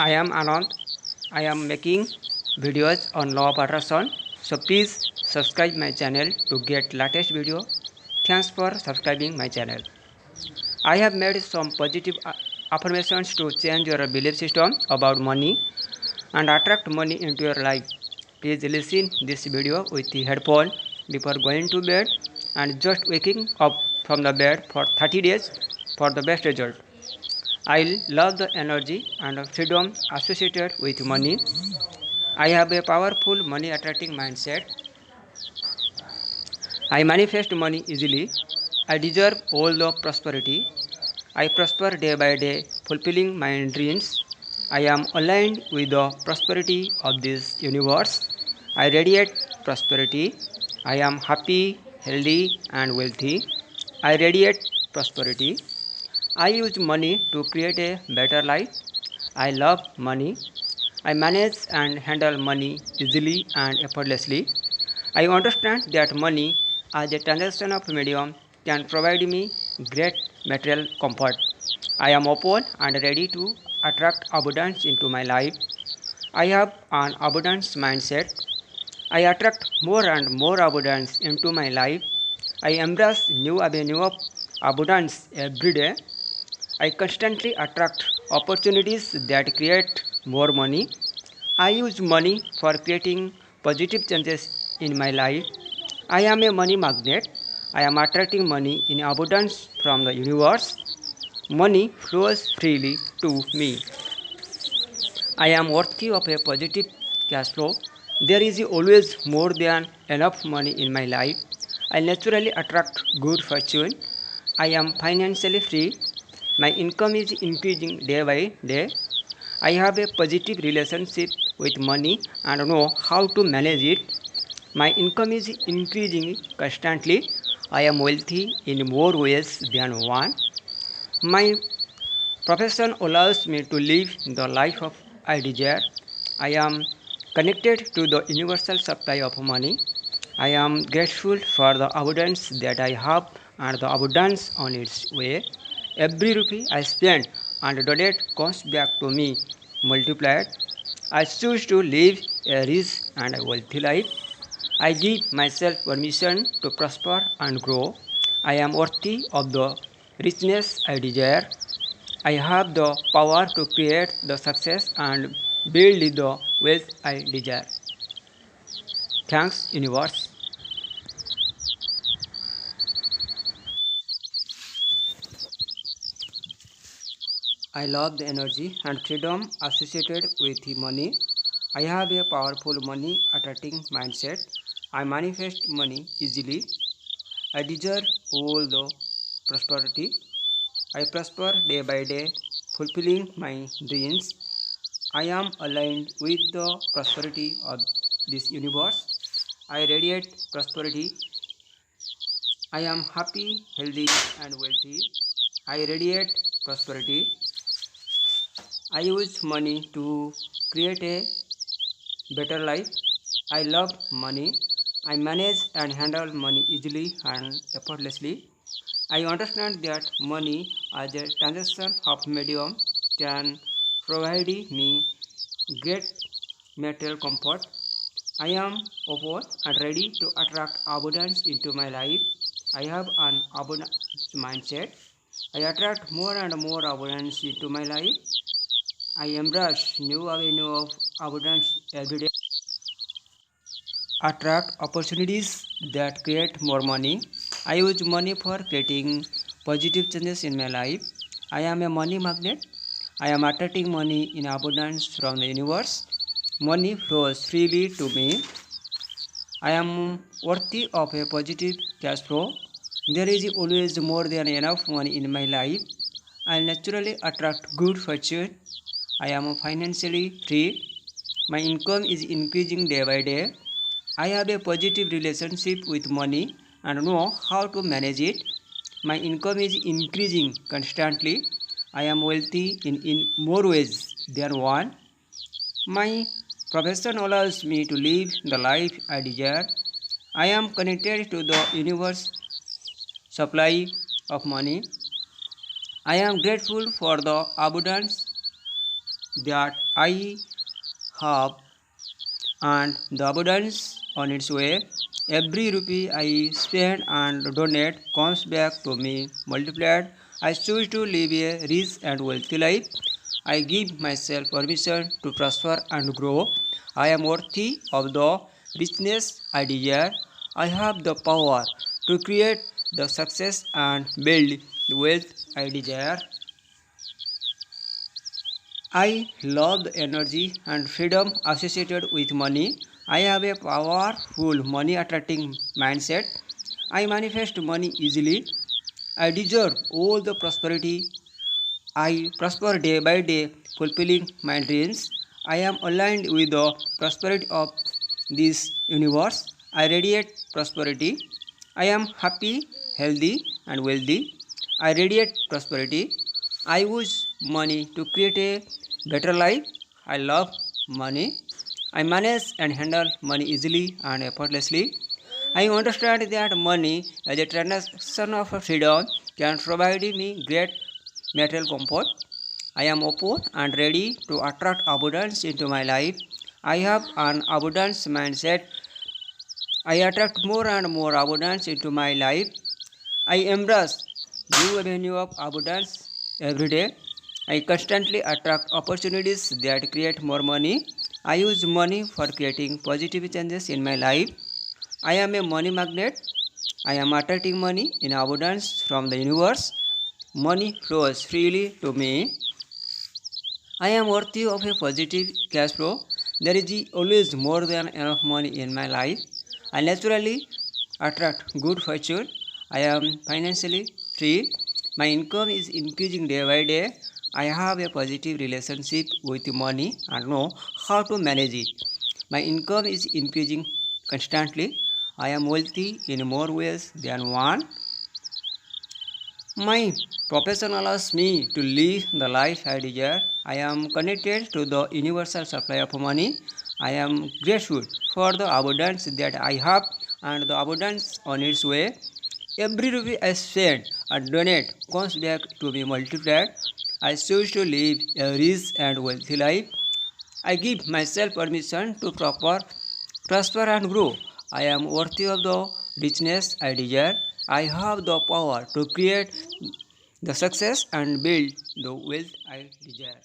I am Anand. I am making videos on law of attraction. So please subscribe my channel to get latest video. Thanks for subscribing my channel. I have made some positive affirmations to change your belief system about money and attract money into your life. Please listen this video with the headphone before going to bed and just waking up from the bed for 30 days for the best result. I love the energy and freedom associated with money. I have a powerful money attracting mindset. I manifest money easily. I deserve all the prosperity. I prosper day by day, fulfilling my dreams. I am aligned with the prosperity of this universe. I radiate prosperity. I am happy, healthy, and wealthy. I radiate prosperity. I use money to create a better life. I love money. I manage and handle money easily and effortlessly. I understand that money as a transaction of medium can provide me great material comfort. I am open and ready to attract abundance into my life. I have an abundance mindset. I attract more and more abundance into my life. I embrace new avenue of abundance every day. I constantly attract opportunities that create more money. I use money for creating positive changes in my life. I am a money magnet. I am attracting money in abundance from the universe. Money flows freely to me. I am worthy of a positive cash flow. There is always more than enough money in my life. I naturally attract good fortune. I am financially free. My income is increasing day by day. I have a positive relationship with money and know how to manage it. My income is increasing constantly. I am wealthy in more ways than one. My profession allows me to live the life of I desire. I am connected to the universal supply of money. I am grateful for the abundance that I have and the abundance on its way. Every rupee I spend and donate comes back to me multiplied. I choose to live a rich and a wealthy life. I give myself permission to prosper and grow. I am worthy of the richness I desire. I have the power to create the success and build the wealth I desire. Thanks, universe. I love the energy and freedom associated with money. I have a powerful money attracting mindset. I manifest money easily. I deserve all the prosperity. I prosper day by day, fulfilling my dreams. I am aligned with the prosperity of this universe. I radiate prosperity. I am happy, healthy, and wealthy. I radiate prosperity. I use money to create a better life. I love money. I manage and handle money easily and effortlessly. I understand that money as a transaction of medium can provide me great material comfort. I am open and ready to attract abundance into my life. I have an abundance mindset. I attract more and more abundance into my life. I embrace new avenue of abundance every day. Attract opportunities that create more money. I use money for creating positive changes in my life. I am a money magnet. I am attracting money in abundance from the universe. Money flows freely to me. I am worthy of a positive cash flow. There is always more than enough money in my life. I naturally attract good fortune. I am financially free. My income is increasing day by day. I have a positive relationship with money and know how to manage it. My income is increasing constantly. I am wealthy in more ways than one. My profession allows me to live the life I desire. I am connected to the universe supply of money. I am grateful for the abundance that I have and the abundance on its way. Every rupee I spend and donate comes back to me multiplied. I choose to live a rich and wealthy life. I give myself permission to prosper and grow. I am worthy of the richness I desire. I have the power to create the success and build the wealth I desire. I love the energy and freedom associated with money. I have a powerful money attracting mindset. I manifest money easily. I deserve all the prosperity. I prosper day by day, fulfilling my dreams. I am aligned with the prosperity of this universe. I radiate prosperity. I am happy, healthy, and wealthy. I radiate prosperity. I use money to create a better life. I love money. I manage and handle money easily and effortlessly. I understand that money as a transaction of freedom can provide me great material comfort. I am open and ready to attract abundance into my life. I have an abundance mindset. I attract more and more abundance into my life. I embrace new avenue of abundance every day. I constantly attract opportunities that create more money. I use money for creating positive changes in my life. I am a money magnet. I am attracting money in abundance from the universe. Money flows freely to me. I am worthy of a positive cash flow. There is always more than enough money in my life. I naturally attract good fortune. I am financially free. My income is increasing day by day. I have a positive relationship with money and know how to manage it. My income is increasing constantly. I am wealthy in more ways than one. My profession allows me to live the life I desire. I am connected to the universal supply of money. I am grateful for the abundance that I have and the abundance on its way. Every rupee I spend and donate comes back to me multiplied. I choose to live a rich and wealthy life. I give myself permission to prosper and grow. I am worthy of the richness I desire. I have the power to create the success and build the wealth I desire.